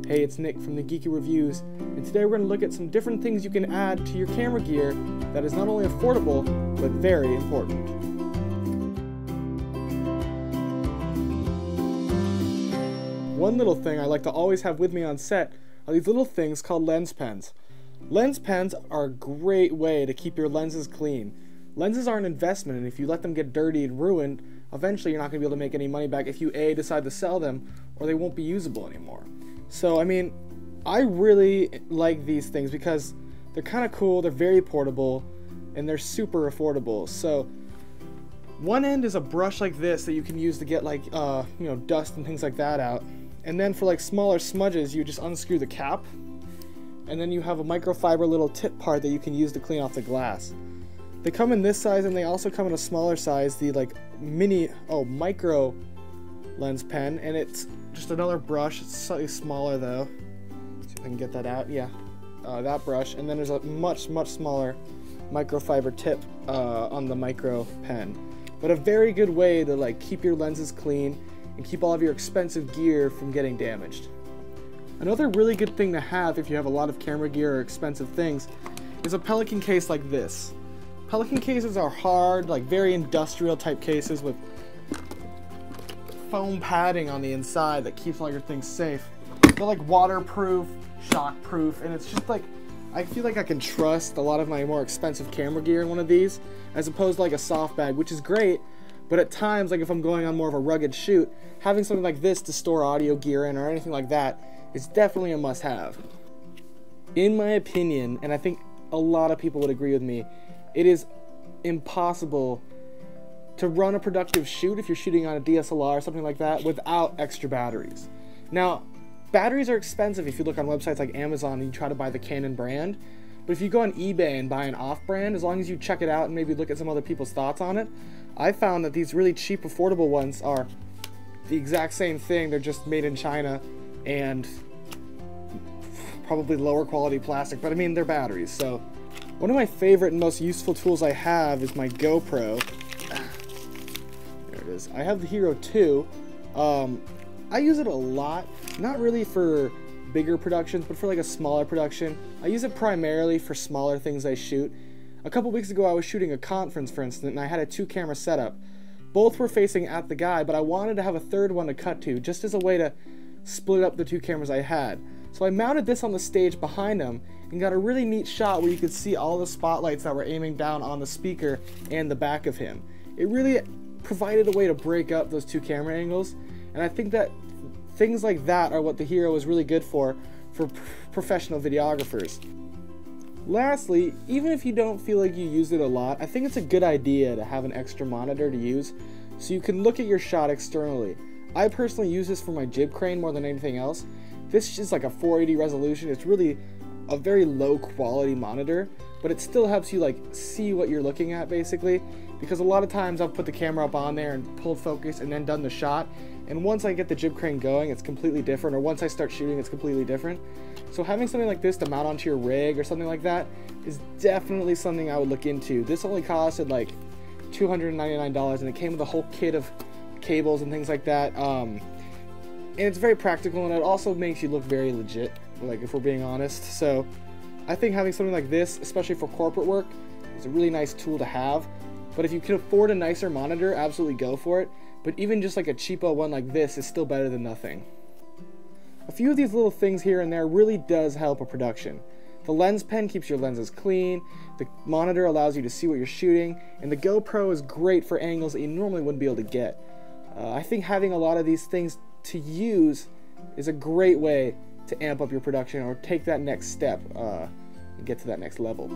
Hey, it's Nick from the Geeky Reviews, and today we're going to look at some different things you can add to your camera gear that is not only affordable, but very important. One little thing I like to always have with me on set are these little things called lens pens. Lens pens are a great way to keep your lenses clean. Lenses are an investment, and if you let them get dirty and ruined, eventually you're not going to be able to make any money back if you A, decide to sell them, or they won't be usable anymore. So, I mean, I really like these things because they're kind of cool, they're very portable, and they're super affordable. So, one end is a brush like this that you can use to get like, dust and things like that out. And then for like smaller smudges, you just unscrew the cap, and then you have a microfiber little tip part that you can use to clean off the glass. They come in this size, and they also come in a smaller size, the like micro lens pen, and it's just another brush. It's slightly smaller though. See if I can get that out. Yeah, that brush, and then there's a much smaller microfiber tip on the micro pen. But a very good way to like keep your lenses clean and keep all of your expensive gear from getting damaged. Another really good thing to have if you have a lot of camera gear or expensive things is a Pelican case like this. Pelican cases are hard, like very industrial type cases with foam padding on the inside that keeps all your things safe. They're like waterproof, shockproof, and it's just like, I feel like I can trust a lot of my more expensive camera gear in one of these, as opposed to like a soft bag, which is great, but at times, like if I'm going on more of a rugged shoot, having something like this to store audio gear in or anything like that is definitely a must-have. In my opinion, and I think a lot of people would agree with me, it is impossible to run a productive shoot if you're shooting on a DSLR or something like that without extra batteries. Now, batteries are expensive if you look on websites like Amazon and you try to buy the Canon brand, but if you go on eBay and buy an off-brand, as long as you check it out and maybe look at some other people's thoughts on it, I found that these really cheap, affordable ones are the exact same thing. They're just made in China and probably lower quality plastic, but I mean, they're batteries. So one of my favorite and most useful tools I have is my GoPro. There it is. I have the Hero 2. I use it a lot, not really for bigger productions, but for like a smaller production. I use it primarily for smaller things I shoot. A couple weeks ago I was shooting a conference, for instance, and I had a 2-camera setup. Both were facing at the guy, but I wanted to have a third one to cut to, just as a way to split up the 2 cameras I had. So I mounted this on the stage behind him and got a really neat shot where you could see all the spotlights that were aiming down on the speaker and the back of him. It really provided a way to break up those 2 camera angles, and I think that things like that are what the Hero is really good for professional videographers. Lastly, even if you don't feel like you use it a lot, I think it's a good idea to have an extra monitor to use so you can look at your shot externally. I personally use this for my jib crane more than anything else. This is like a 480 resolution. It's really a very low quality monitor, but it still helps you like see what you're looking at basically, because a lot of times I've put the camera up on there and pulled focus and then done the shot, and once I get the jib crane going, it's completely different, or once I start shooting, it's completely different. So having something like this to mount onto your rig or something like that is definitely something I would look into. This only costed like $299, and it came with a whole kit of cables and things like that. And it's very practical, and it also makes you look very legit, like if we're being honest. So I think having something like this, especially for corporate work, is a really nice tool to have. But if you can afford a nicer monitor, absolutely go for it. But even just like a cheapo one like this is still better than nothing. A few of these little things here and there really does help a production. The lens pen keeps your lenses clean, the monitor allows you to see what you're shooting, and the GoPro is great for angles that you normally wouldn't be able to get. I think having a lot of these things to use is a great way to amp up your production or take that next step and get to that next level.